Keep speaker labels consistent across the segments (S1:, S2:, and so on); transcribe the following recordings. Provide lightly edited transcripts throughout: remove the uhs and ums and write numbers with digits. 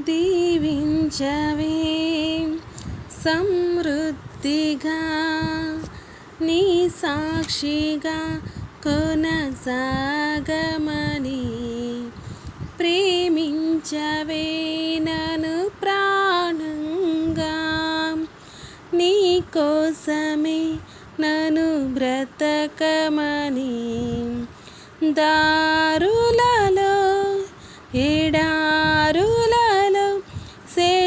S1: దీవించవే సమృద్ధిగా నీ సాక్షిగా కొనసాగమని ప్రేమించవే నన్ను ప్రాణంగా నీ కోసమే నన్ను బ్రతకమని దారులలో ఎడారులలో సెలయేరులై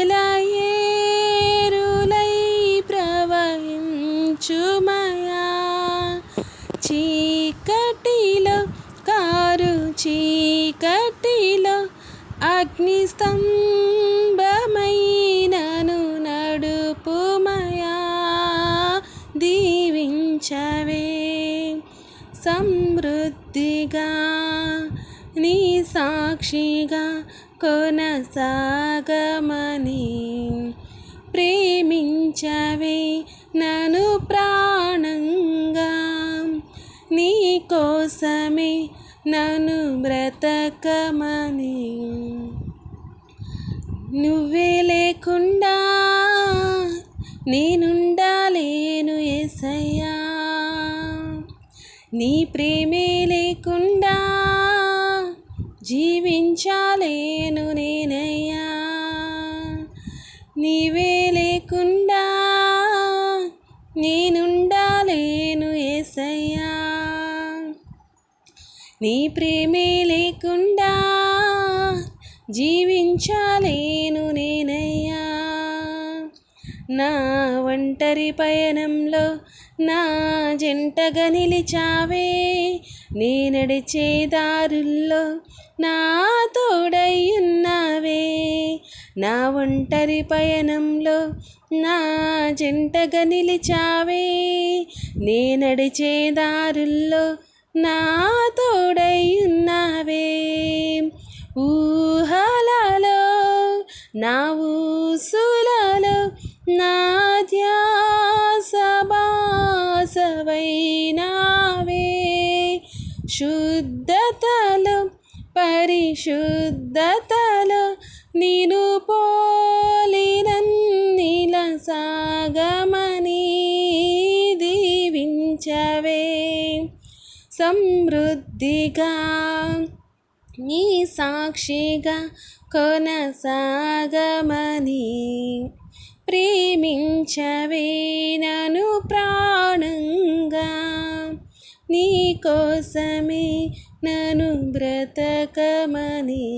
S1: ప్రవహించుమయా చీకటిలో కారు చీకటిలో అగ్నిస్తంభమైనను నడుపుమయా దీవించవే సమృద్ధిగా నీ సాక్షిగా కొనసాగమని ప్రేమించవే నన్ను ప్రాణంగా నీ కోసమే నన్ను బ్రతకమని నువ్వే లేకుండా నేనుండాలేను యేసయ్యా నీ ప్రేమే లేకుండా జీవించాలేను నేనయ్యా నీవే లేకుండా నేనుండాలేను యేసయ్యా నీ ప్రేమే లేకుండా జీవించాలేను నేనయ్యా నా ఒంటరి పయనంలో నా జంటగా నిలిచావే నే నడిచే దారుల్లో నా తోడయ్యున్నావే నా ఒంటరి పయనంలో నా జంటగా నిలిచావే నే నడిచే దారుల్లో నా తోడయ్యున్నావే ఊహలలో నా ఊసులలో నా ధ్యాస బాసవైనావే శుద్ధతలో పరిశుద్ధతలో నీను పోలినన్నిల సాగమని దీవించవే సమృద్ధిగా నీ సాక్షిగా కొనసాగమని ప్రేమించవే నన్ను ప్రాణంగా నీ కోసమే నన్ను బ్రతకమని